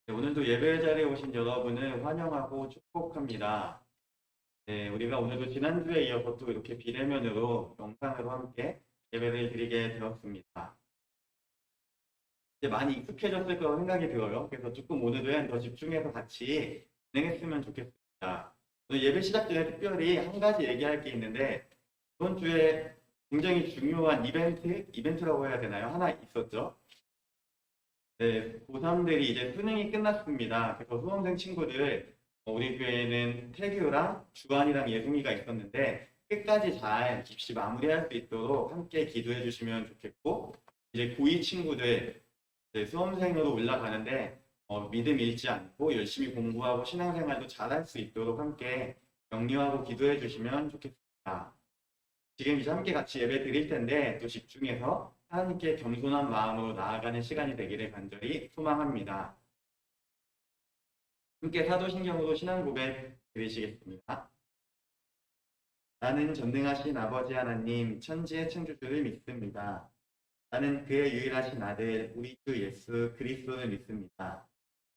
네, 오늘도 예배 자리에 오신 여러분을 환영하고 축복합니다. 네, 우리가 오늘도 지난주에 이어서 또 이렇게 비대면으로 영상으로 함께 예배를 드리게 되었습니다. 이제 많이 익숙해졌을 거라고 생각이 들어요. 그래서 조금 오늘은 더 집중해서 같이 진행했으면 좋겠습니다. 오늘 예배 시작 전에 특별히 한 가지 얘기할 게 있는데, 이번 주에 굉장히 중요한 이벤트라고 해야 되나요? 하나 있었죠. 네, 고3들이 이제 수능이 끝났습니다. 그래서 수험생 친구들, 우리 교회에는 태규랑 주한이랑 예송이가 있었는데, 끝까지 잘 입시 마무리할 수 있도록 함께 기도해 주시면 좋겠고, 이제 고2 친구들, 이제 수험생으로 올라가는데, 믿음 잃지 않고 열심히 공부하고 신앙생활도 잘할 수 있도록 함께 격려하고 기도해 주시면 좋겠습니다. 지금 이제 함께 같이 예배 드릴 텐데 또 집중해서 하나님께 겸손한 마음으로 나아가는 시간이 되기를 간절히 소망합니다. 함께 사도신경으로 신앙 고백 드리시겠습니다. 나는 전능하신 아버지 하나님 천지의 창조주를 믿습니다. 나는 그의 유일하신 아들 우리 주 예수 그리스도를 믿습니다.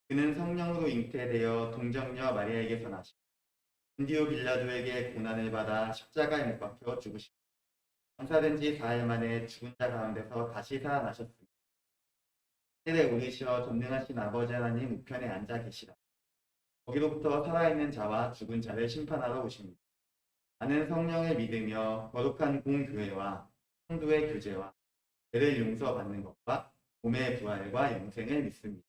그는 성령으로 잉태되어 동정녀 마리아에게서 나시고 본디오 빌라도에게 고난을 받아 십자가에 못 박혀 죽으시고 장사된 지 4일 만에 죽은 자 가운데서 다시 살아나셨습니다. 하늘에 오르시어 전능하신 아버지 하나님 우편에 앉아 계시다. 거기로부터 살아있는 자와 죽은 자를 심판하러 오십니다. 나는 성령을 믿으며 거룩한 공교회와 성도의 교제와 죄를 용서받는 것과 몸의 부활과 영생을 믿습니다.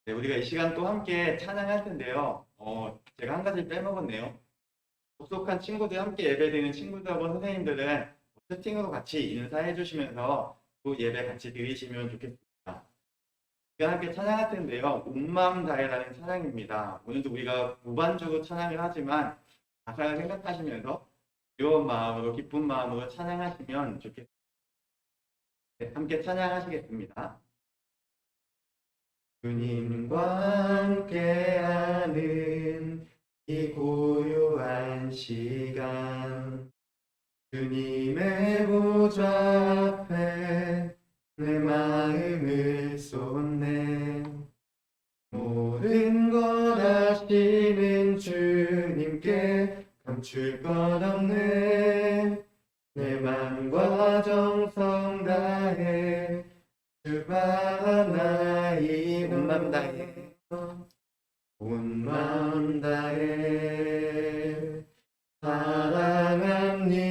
네, 우리가 이 시간 또 함께 찬양할 텐데요. 제가 한 가지 빼먹었네요. 접속한 친구들, 함께 예배드리는 친구들하고 선생님들은 채팅으로 같이 인사해 주시면서 또 예배 같이 드리시면 좋겠습니다. 우리가 함께 찬양할 텐데요. 온 마음 다해라는 찬양입니다. 오늘도 우리가 무반주로 찬양을 하지만 가사를 생각하시면서 즐거운 마음으로 기쁜 마음으로 찬양하시면 좋겠습니다. 네, 함께 찬양하시겠습니다. 주님과 함께하는 이 고요한 시간 주님의 보좌 앞에 내 마음을 쏟네 모든 것 아시는 주님께 감출 것 없네 내 맘과 정성 다해 주 바라나이 온 맘 다해 온 마음 다해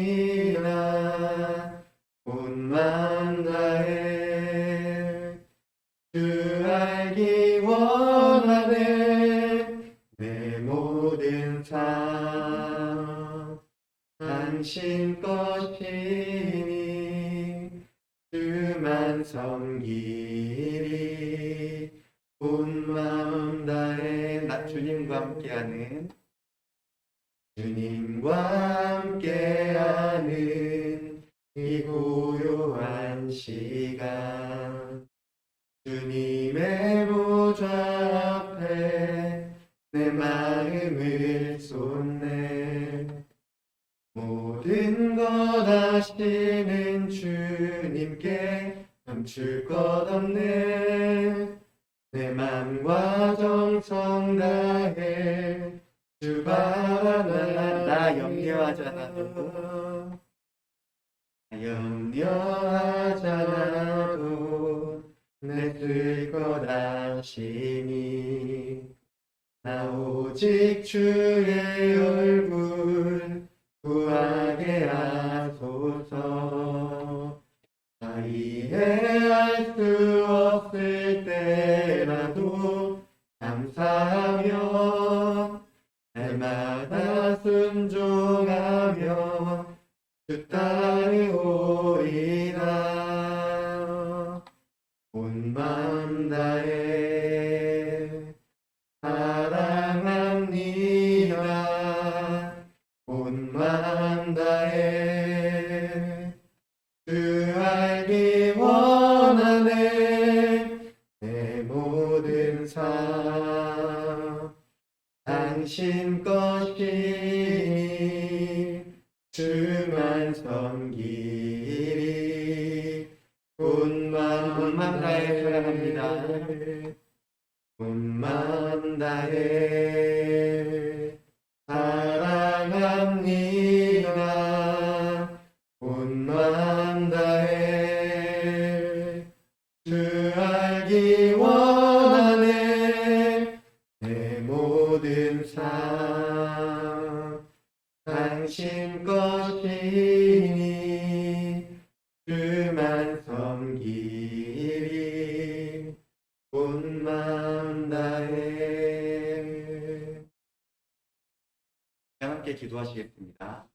사랑합니다 온 마음 다해 주 알기 원하네 내 모든 삶 당신 것이니 주만 섬기리 온 마음 다해 나 주님과 함께하는 이 고요한 시간 주님의 보좌 앞에 내 마음을 쏟네 모든 것 아시는 주님께 감출 것 없네 내 맘과 정성 다해 주 바라나 나 염려하잖아도 내 쓸 것 아시니 나 오직 주의 얼굴 구하게 하소서 나 이해할 수 없을 때라도 감사하며 날마다 순종하며 주 따르오리라 온 마음 다해 사랑합니다 온 마음 다해 주 알기 원하네 내 모든 삶 당신 것이니 주만 섬기리 온 마음 다해 사랑합니다. 온 마음 다해 사랑합니다. 온 마음 다해 주 알기 원하네. 내 모든 삶 당신 것이니 주만 섬기리 온 마음 다해. 함께 기도하시겠습니다.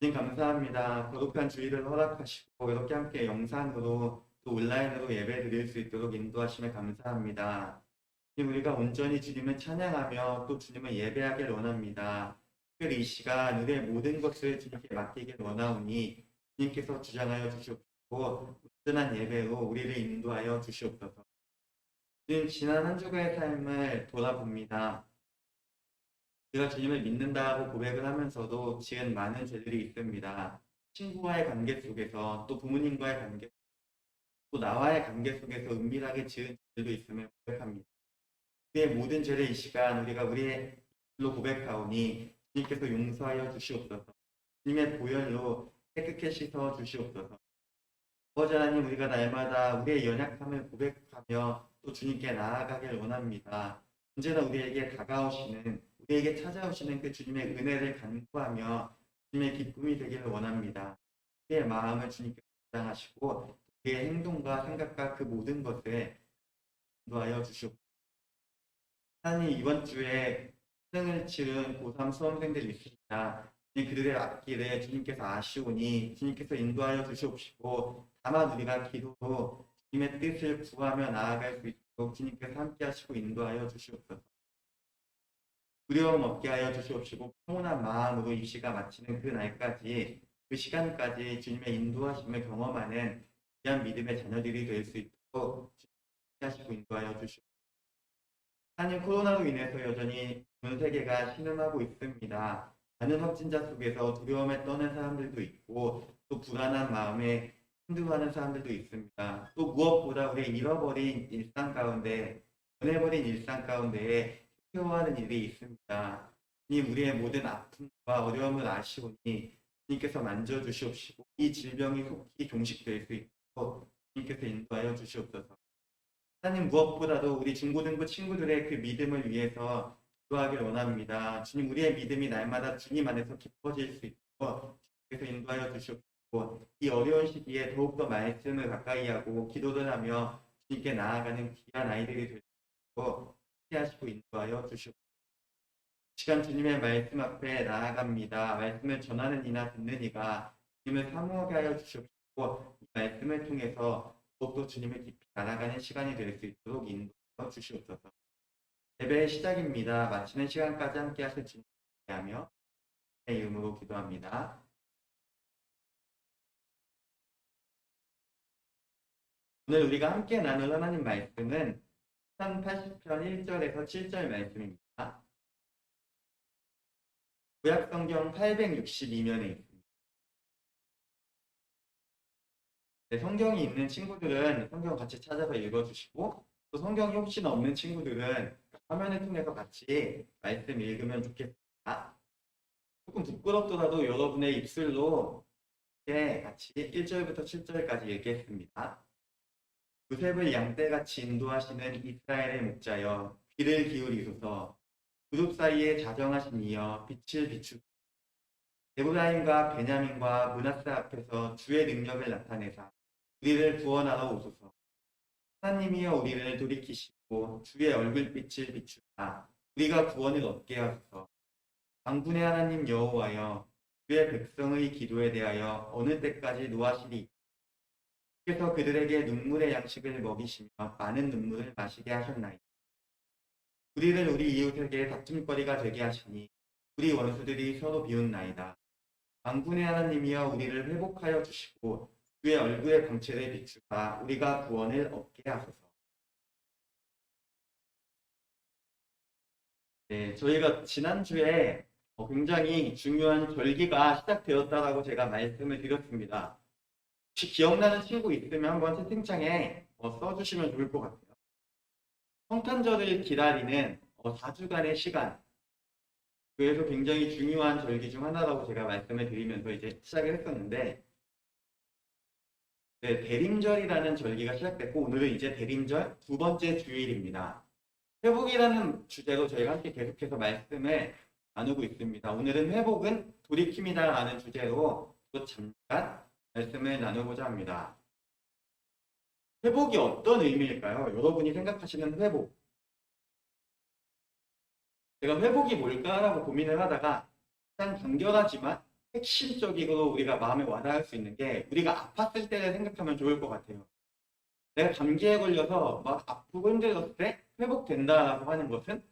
주님 감사합니다. 거룩한 주일을 허락하시고 이렇게 함께 영상으로 또 온라인으로 예배 드릴 수 있도록 인도하심에 감사합니다. 주님 우리가 온전히 주님을 찬양하며 또 주님을 예배하길 원합니다. 특별히 이 시간 우리의 모든 것을 주님께 맡기길 원하오니 주님께서 주장하여 주시옵고 온전한 예배로 우리를 인도하여 주시옵소서. 주님 지난 한 주간의 삶을 돌아봅니다. 우리가 주님을 믿는다고 고백을 하면서도 지은 많은 죄들이 있습니다. 친구와의 관계 속에서 또 부모님과의 관계, 또 나와의 관계 속에서 은밀하게 지은 죄들도 있음을 고백합니다. 우리의 모든 죄를 이 시간 우리가 우리의 입술로 고백하오니 주님께서 용서하여 주시옵소서. 주님의 보혈로 깨끗게 씻어 주시옵소서. 아버지 하나님 우리가 날마다 우리의 연약함을 고백하며 또 주님께 나아가길 원합니다. 언제나 우리에게 다가오시는 우리에게 찾아오시는 그 주님의 은혜를 간구하며 주님의 기쁨이 되기를 원합니다. 우리의 마음을 주님께 주장하시고 우리의 행동과 생각과 그 모든 것을 인도하여 주시옵소서. 하나님 이번 주에 수능을 치른 고3 수험생들이 있습니다. 그들의 앞길에 주님께서 아시오니 주님께서 인도하여 주시옵시고 다만 우리가 기도로 주님의 뜻을 구하며 나아갈 수 있도록 주님께서 함께 하시고 인도하여 주시옵소서. 두려움 없게 하여 주시옵시고 평온한 마음으로 이 시가 마치는 그 날까지 그 시간까지 주님의 인도하심을 경험하는 귀한 믿음의 자녀들이 될 수 있도록 주님께 하시고 인도하여 주시옵소서. 하나님 코로나로 인해서 여전히 전 세계가 신음하고 있습니다. 많은 확진자 속에서 두려움에 떠는 사람들도 있고 또 불안한 마음에 힘들어하는 사람들도 있습니다. 또 무엇보다 우리의 잃어버린 일상 가운데 변해버린 일상 가운데에 힘겨워하는 일이 있습니다. 주님 우리의 모든 아픔과 어려움을 아시오니 주님께서 만져주시옵시고 이 질병이 속히 종식될 수 있도록 주님께서 인도하여 주시옵소서. 하나님 무엇보다도 우리 중고등부 친구들의 그 믿음을 위해서 기도하길 원합니다. 주님 우리의 믿음이 날마다 주님 안에서 깊어질 수 있도록 주님께서 인도하여 주시옵고 이 어려운 시기에 더욱더 말씀을 가까이 하고 기도를 하며 주님께 나아가는 귀한 아이들이 될 수 있도록 하시고 인도하여 주시옵소서. 시간 주님의 말씀 앞에 나아갑니다. 말씀을 전하는 이나 듣는 이가 주님을 사모하게 하여 주시옵고 이 말씀을 통해서 더욱더 주님을 깊이 알아가는 시간이 될 수 있도록 인도하여 주시옵소서. 예배의 시작입니다. 마치는 시간까지 함께 하실 주님을 기대하며 내 이름으로 기도합니다. 오늘 우리가 함께 나눌 하나님 말씀은 1080편 1절에서 7절 말씀입니다. 구약성경 862면에 있습니다. 네, 성경이 있는 친구들은 성경 같이 찾아서 읽어주시고 또 성경이 혹시나 없는 친구들은 화면을 통해서 같이 말씀 읽으면 좋겠습니다. 조금 부끄럽더라도 여러분의 입술로 같이 1절부터 7절까지 읽겠습니다. 요셉을 양떼같이 인도하시는 이스라엘의 목자여 귀를 기울이소서. 그룹 사이에 자정하신 이여 빛을 비추소서. 에브라임과 베냐민과 므낫세 앞에서 주의 능력을 나타내사 우리를 구원하러 오소서. 하나님이여 우리를 돌이키시고 주의 얼굴빛을 비추사 우리가 구원을 얻게 하소서. 만군의 하나님 여호와여 주의 백성의 기도에 대하여 어느 때까지 노하시리. 주께서 그들에게 눈물의 양식을 먹이시며 많은 눈물을 마시게 하셨나이다. 우리를 우리 이웃에게 다툼거리가 되게 하시니 우리 원수들이 서로 비웃나이다. 만군의 하나님이여 우리를 회복하여 주시고 주의 얼굴의 광채를 비추사 우리가 구원을 얻게 하소서. 네, 저희가 지난주에 굉장히 중요한 절기가 시작되었다라고 제가 말씀을 드렸습니다. 혹시 기억나는 친구 있으면 한번 채팅창에 써주시면 좋을 것 같아요. 성탄절을 기다리는 4주간의 시간, 그래서 굉장히 중요한 절기 중 하나라고 제가 말씀을 드리면서 이제 시작을 했었는데, 네, 대림절이라는 절기가 시작됐고 오늘은 이제 대림절 두 번째 주일입니다. 회복이라는 주제로 저희가 함께 계속해서 말씀을 나누고 있습니다. 오늘은 회복은 돌이킴이다 라는 주제로 또 잠깐 말씀을 나누고자 합니다. 회복이 어떤 의미일까요? 여러분이 생각하시는 회복. 제가 회복이 뭘까라고 고민을 하다가 가장 간결하지만 핵심적으로 우리가 마음에 와닿을 수 있는 게 우리가 아팠을 때를 생각하면 좋을 것 같아요. 내가 감기에 걸려서 막 아프고 힘들었을 때 회복된다라고 하는 것은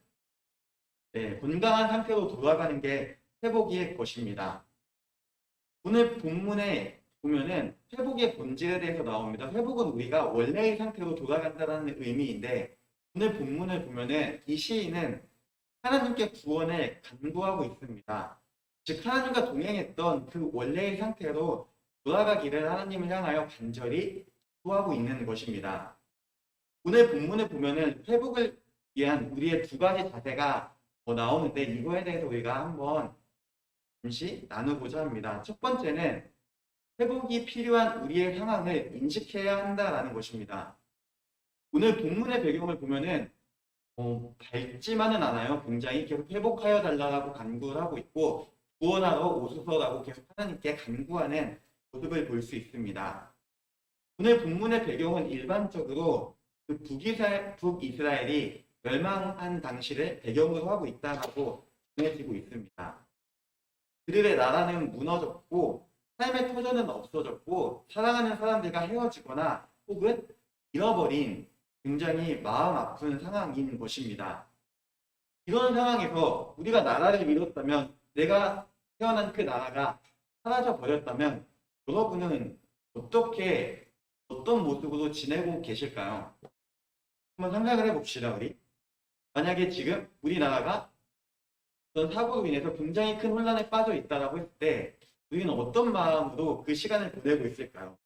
건강한 상태로 돌아가는 게 회복일 것입니다. 오늘 본문에 보면은 회복의 본질에 대해서 나옵니다. 회복은 우리가 원래의 상태로 돌아간다는 의미인데 오늘 본문을 보면은 이 시인은 하나님께 구원을 간구하고 있습니다. 즉 하나님과 동행했던 그 원래의 상태로 돌아가기를 하나님을 향하여 간절히 구하고 있는 것입니다. 오늘 본문을 보면은 회복을 위한 우리의 두 가지 자세가 나오는데 이거에 대해서 우리가 한번 잠시 나누고자 합니다. 첫 번째는 회복이 필요한 우리의 상황을 인식해야 한다라는 것입니다. 오늘 본문의 배경을 보면은 밝지만은 않아요. 굉장히 계속 회복하여 달라고 간구를 하고 있고 구원하러 오소서라고 계속 하나님께 간구하는 모습을 볼 수 있습니다. 오늘 본문의 배경은 일반적으로 그 북이스라엘이 멸망한 당시를 배경으로 하고 있다고 전해지고 있습니다. 그들의 나라는 무너졌고 삶의 터전은 없어졌고 사랑하는 사람들과 헤어지거나 혹은 잃어버린 굉장히 마음 아픈 상황인 것입니다. 이런 상황에서 우리가 나라를 잃었다면 내가 태어난 그 나라가 사라져 버렸다면 여러분은 어떤 모습으로 지내고 계실까요? 한번 상상을 해봅시다. 우리 만약에 지금 우리나라가 어떤 사고로 인해서 굉장히 큰 혼란에 빠져 있다라고 했을 때 우리는 어떤 마음으로 그 시간을 보내고 있을까요?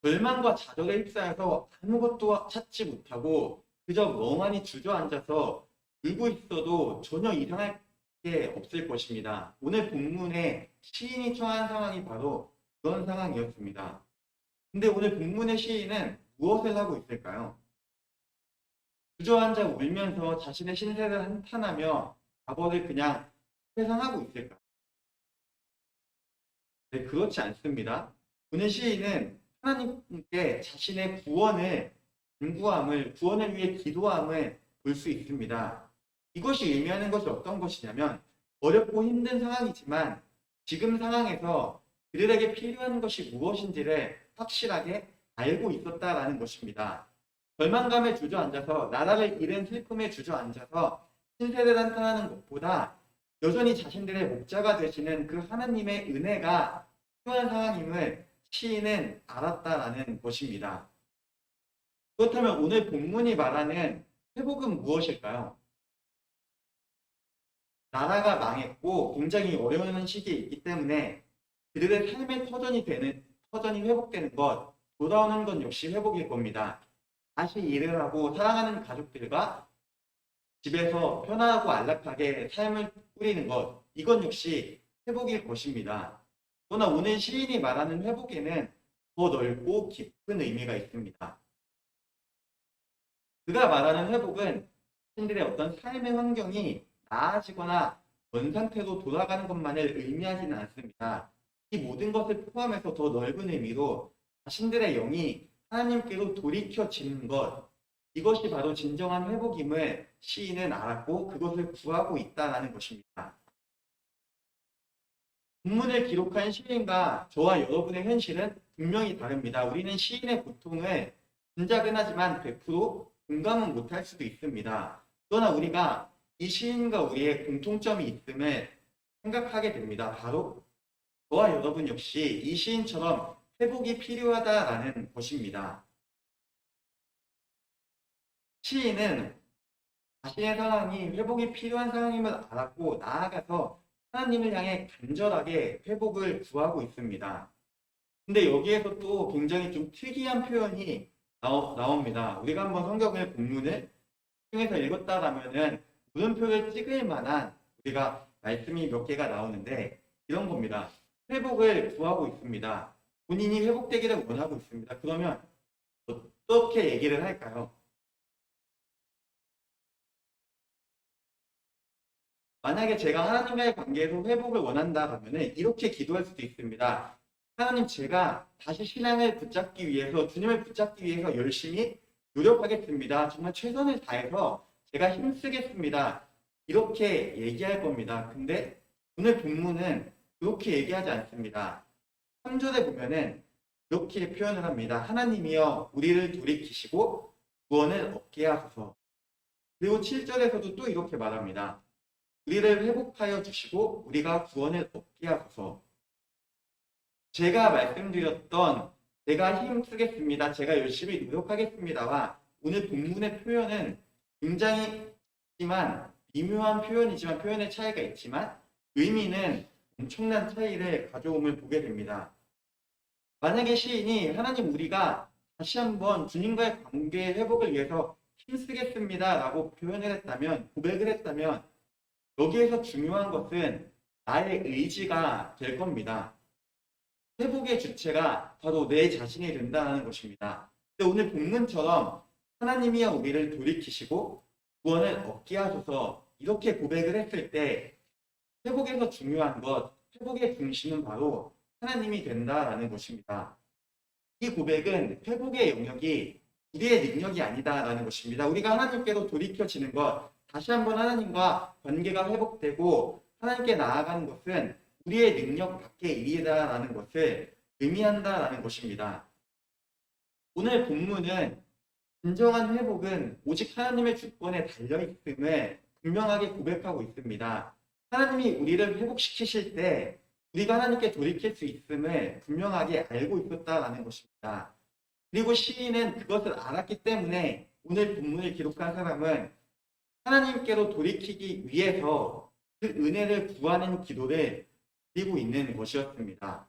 절망과 좌절에 휩싸여서 아무것도 찾지 못하고 그저 멍하니 주저앉아서 울고 있어도 전혀 이상할 게 없을 것입니다. 오늘 본문에 시인이 처한 상황이 바로 그런 상황이었습니다. 근데 오늘 본문의 시인은 무엇을 하고 있을까요? 주저앉아 울면서 자신의 신세를 한탄하며 과거를 그냥 회상하고 있을까요? 네, 그렇지 않습니다. 오늘 시인은 하나님께 자신의 구원을 간구함을, 구원을 위해 기도함을 볼 수 있습니다. 이것이 의미하는 것이 어떤 것이냐면 어렵고 힘든 상황이지만 지금 상황에서 그들에게 필요한 것이 무엇인지를 확실하게 알고 있었다라는 것입니다. 절망감에 주저앉아서 나라를 잃은 슬픔에 주저앉아서 신세를 한탄하는 것보다 여전히 자신들의 목자가 되시는 그 하나님의 은혜가 필요한 상황임을 시인은 알았다라는 것입니다. 그렇다면 오늘 본문이 말하는 회복은 무엇일까요? 나라가 망했고 굉장히 어려운 시기에 있기 때문에 그들의 삶의 터전이 회복되는 것, 돌아오는 것 역시 회복일 겁니다. 다시 일을 하고 사랑하는 가족들과 집에서 편안하고 안락하게 삶을 꾸리는 것, 이건 역시 회복일 것입니다. 그러나 오늘 시인이 말하는 회복에는 더 넓고 깊은 의미가 있습니다. 그가 말하는 회복은 자신들의 어떤 삶의 환경이 나아지거나 원 상태로 돌아가는 것만을 의미하지는 않습니다. 이 모든 것을 포함해서 더 넓은 의미로 자신들의 영이 하나님께로 돌이켜지는 것, 이것이 바로 진정한 회복임을 시인은 알았고 그것을 구하고 있다는 것입니다. 본문을 기록한 시인과 저와 여러분의 현실은 분명히 다릅니다. 우리는 시인의 고통을 짐작은 하지만 100% 공감은 못할 수도 있습니다. 그러나 우리가 이 시인과 우리의 공통점이 있음을 생각하게 됩니다. 바로 저와 여러분 역시 이 시인처럼 회복이 필요하다라는 것입니다. 시인은 자신의 상황이 회복이 필요한 상황임을 알았고 나아가서 하나님을 향해 간절하게 회복을 구하고 있습니다. 근데 여기에서 또 굉장히 좀 특이한 표현이 나옵니다. 우리가 한번 성경의 본문을 통해서 읽었다라면은 물음표를 찍을 만한 우리가 말씀이 몇 개가 나오는데 이런 겁니다. 회복을 구하고 있습니다. 본인이 회복되기를 원하고 있습니다. 그러면 어떻게 얘기를 할까요? 만약에 제가 하나님과의 관계에서 회복을 원한다면 이렇게 기도할 수도 있습니다. 하나님, 제가 다시 신앙을 붙잡기 위해서, 주님을 붙잡기 위해서 열심히 노력하겠습니다. 정말 최선을 다해서 제가 힘쓰겠습니다. 이렇게 얘기할 겁니다. 근데 오늘 본문은 그렇게 얘기하지 않습니다. 3절에 보면은 이렇게 표현을 합니다. 하나님이여 우리를 돌이키시고 구원을 얻게 하소서. 그리고 7절에서도 또 이렇게 말합니다. 우리를 회복하여 주시고 우리가 구원을 얻게 하소서. 제가 말씀드렸던 제가 힘쓰겠습니다. 제가 열심히 노력하겠습니다와 오늘 본문의 표현은 굉장히 미묘한 표현이지만 표현의 차이가 있지만 의미는 엄청난 차이를 가져옴을 보게 됩니다. 만약에 시인이 하나님 우리가 다시 한번 주님과의 관계 회복을 위해서 힘쓰겠습니다 라고 표현을 했다면, 고백을 했다면 여기에서 중요한 것은 나의 의지가 될 겁니다. 회복의 주체가 바로 내 자신이 된다는 것입니다. 근데 오늘 본문처럼 하나님이여 우리를 돌이키시고 구원을 얻게 하소서 이렇게 고백을 했을 때 회복에서 중요한 것, 회복의 중심은 바로 하나님이 된다라는 것입니다. 이 고백은 회복의 영역이 우리의 능력이 아니다라는 것입니다. 우리가 하나님께로 돌이켜지는 것, 다시 한번 하나님과 관계가 회복되고 하나님께 나아가는 것은 우리의 능력 밖의 일이다라는 것을 의미한다라는 것입니다. 오늘 본문은 진정한 회복은 오직 하나님의 주권에 달려있음을 분명하게 고백하고 있습니다. 하나님이 우리를 회복시키실 때 우리가 하나님께 돌이킬 수 있음을 분명하게 알고 있었다라는 것입니다. 그리고 시인은 그것을 알았기 때문에 오늘 본문을 기록한 사람은 하나님께로 돌이키기 위해서 그 은혜를 구하는 기도를 드리고 있는 것이었습니다.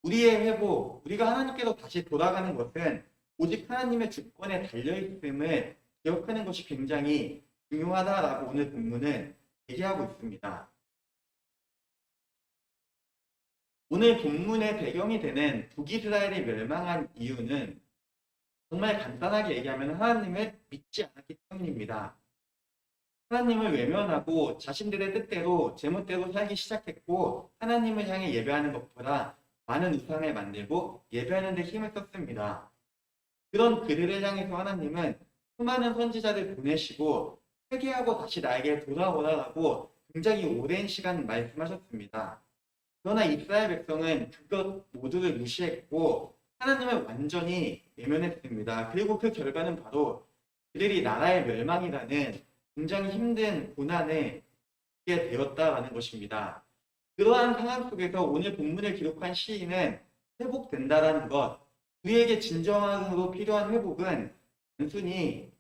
우리의 회복, 우리가 하나님께로 다시 돌아가는 것은 오직 하나님의 주권에 달려있음을 기억하는 것이 굉장히 중요하다라고 오늘 본문은 얘기하고 있습니다. 오늘 본문의 배경이 되는 북이스라엘이 멸망한 이유는 정말 간단하게 얘기하면 하나님을 믿지 않았기 때문입니다. 하나님을 외면하고 자신들의 뜻대로 제멋대로 살기 시작했고 하나님을 향해 예배하는 것보다 많은 우상을 만들고 예배하는 데 힘을 썼습니다. 그런 그들을 향해서 하나님은 수많은 선지자를 보내시고 회개하고 다시 나에게 돌아오라라고 굉장히 오랜 시간 말씀하셨습니다. 그러나 이스라엘 백성은 그것 모두를 무시했고 하나님을 완전히 외면했습니다. 그리고 그 결과는 바로 그들이 나라의 멸망이라는 굉장히 힘든 고난에 겪게 되었다라는 것입니다. 그러한 상황 속에서 오늘 본문을 기록한 시인은 회복된다라는 것, 우리에게 진정으로 필요한 회복은 단순히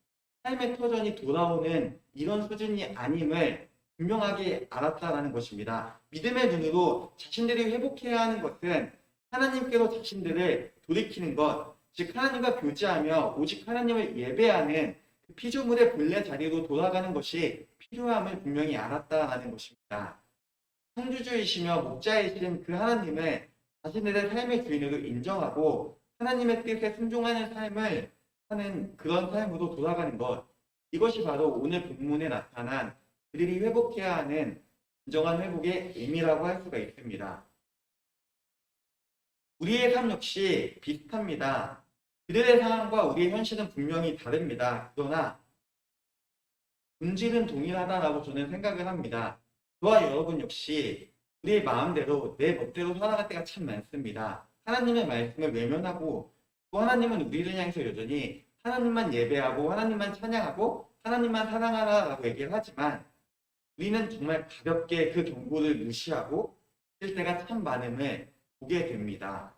삶의 터전이 돌아오는 이런 수준이 아님을 분명하게 알았다라는 것입니다. 믿음의 눈으로 자신들이 회복해야 하는 것은 하나님께로 자신들을 돌이키는 것, 즉 하나님과 교제하며 오직 하나님을 예배하는 그 피조물의 본래 자리로 돌아가는 것이 필요함을 분명히 알았다라는 것입니다. 창조주이시며 목자이신 그 하나님을 자신들의 삶의 주인으로 인정하고 하나님의 뜻에 순종하는 삶을 하는 그런 삶으로 돌아가는 것, 이것이 바로 오늘 본문에 나타난 그들이 회복해야 하는 진정한 회복의 의미라고 할 수가 있습니다. 우리의 삶 역시 비슷합니다. 그들의 상황과 우리의 현실은 분명히 다릅니다. 그러나 본질은 동일하다라고 저는 생각을 합니다. 저와 여러분 역시 우리의 마음대로 내 멋대로 살아갈 때가 참 많습니다. 하나님의 말씀을 외면하고 또 하나님은 우리를 향해서 여전히 하나님만 예배하고 하나님만 찬양하고 하나님만 사랑하라라고 얘기를 하지만 우리는 정말 가볍게 그 경고를 무시하고 있을 때가 참 많음을 보게 됩니다.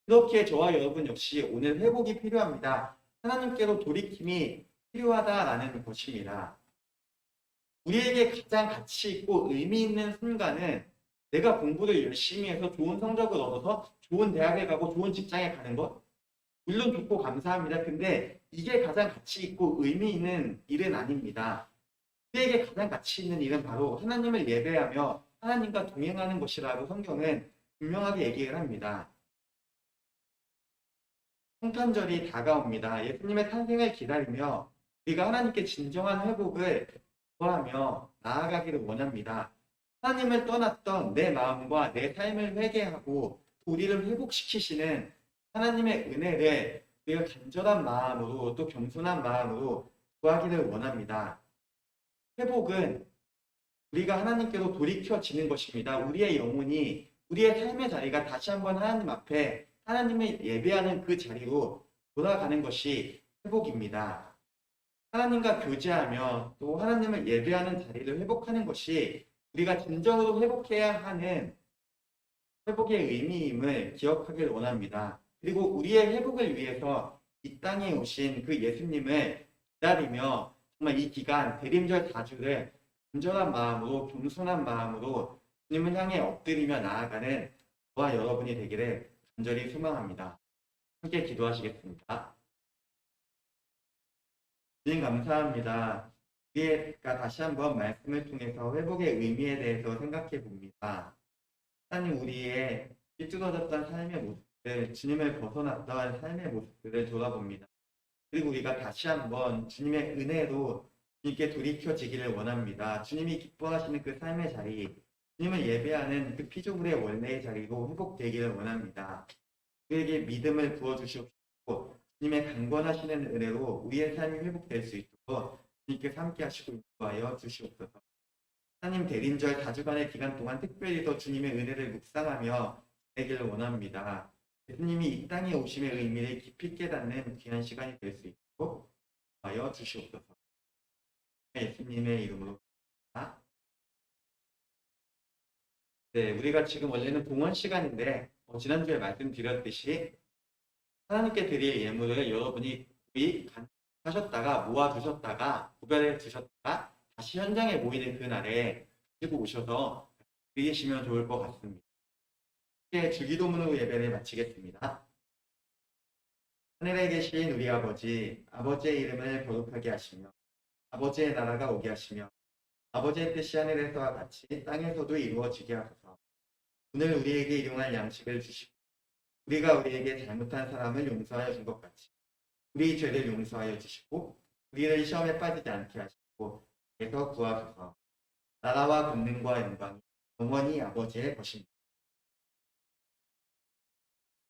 그렇게 저와 여러분 역시 오늘 회복이 필요합니다. 하나님께로 돌이킴이 필요하다라는 것입니다. 우리에게 가장 가치 있고 의미 있는 순간은 내가 공부를 열심히 해서 좋은 성적을 얻어서 좋은 대학에 가고 좋은 직장에 가는 것. 물론 좋고 감사합니다. 근데 이게 가장 가치 있고 의미 있는 일은 아닙니다. 우리에게 가장 가치 있는 일은 바로 하나님을 예배하며 하나님과 동행하는 것이라고 성경은 분명하게 얘기를 합니다. 성탄절이 다가옵니다. 예수님의 탄생을 기다리며 우리가 하나님께 진정한 회복을 구하며 나아가기를 원합니다. 하나님을 떠났던 내 마음과 내 삶을 회개하고 우리를 회복시키시는 하나님의 은혜를 우리가 간절한 마음으로 또 겸손한 마음으로 구하기를 원합니다. 회복은 우리가 하나님께로 돌이켜지는 것입니다. 우리의 영혼이 우리의 삶의 자리가 다시 한번 하나님 앞에 하나님을 예배하는 그 자리로 돌아가는 것이 회복입니다. 하나님과 교제하며 또 하나님을 예배하는 자리를 회복하는 것이 우리가 진정으로 회복해야 하는 회복의 의미임을 기억하길 원합니다. 그리고 우리의 회복을 위해서 이 땅에 오신 그 예수님을 기다리며 정말 이 기간 대림절 4주를 간절한 마음으로 겸손한 마음으로 주님을 향해 엎드리며 나아가는 저와 여러분이 되기를 간절히 소망합니다. 함께 기도하시겠습니다. 주님 감사합니다. 우리가 다시 한번 말씀을 통해서 회복의 의미에 대해서 생각해 봅니다. 하나님 우리의 삐뚤어졌던 삶의 모습들, 주님을 벗어났던 삶의 모습들을 돌아봅니다. 그리고 우리가 다시 한번 주님의 은혜로 주님께 돌이켜지기를 원합니다. 주님이 기뻐하시는 그 삶의 자리, 주님을 예배하는 그 피조물의 원래의 자리로 회복되기를 원합니다. 우리에게 믿음을 부어주시옵고 주님의 강권하시는 은혜로 우리의 삶이 회복될 수 있도록 주님께서 함께 하시고 인도하여 주시옵소서. 하나님 대림절 4주간의 기간 동안 특별히 더 주님의 은혜를 묵상하며 지내기를 원합니다. 예수님이 이 땅에 오심의 의미를 깊이 깨닫는 귀한 시간이 될 수 있도록 하여 주시옵소서. 예수님의 이름으로 기도합니다. 네, 우리가 지금 원래는 봉헌 시간인데 지난주에 말씀드렸듯이 하나님께 드릴 예물을 여러분이 하셨다가 모아두셨다가 구별해 두셨다가 다시 현장에 모이는 그날에 가지고 오셔서 드리시면 좋을 것 같습니다. 이제 주기도문으로 예배를 마치겠습니다. 하늘에 계신 우리 아버지, 아버지의 이름을 거룩하게 하시며 아버지의 나라가 오게 하시며 아버지의 뜻이 하늘에서와 같이 땅에서도 이루어지게 하소서. 오늘 우리에게 일용할 양식을 주시고 우리가 우리에게 잘못한 사람을 용서하여 준 것 같이 우리 죄를 용서하여 주시고 우리를 시험에 빠지지 않게 하시고 에서 구하소서. 나라와 권능과 영광이 영원히 아버지의 것입니다.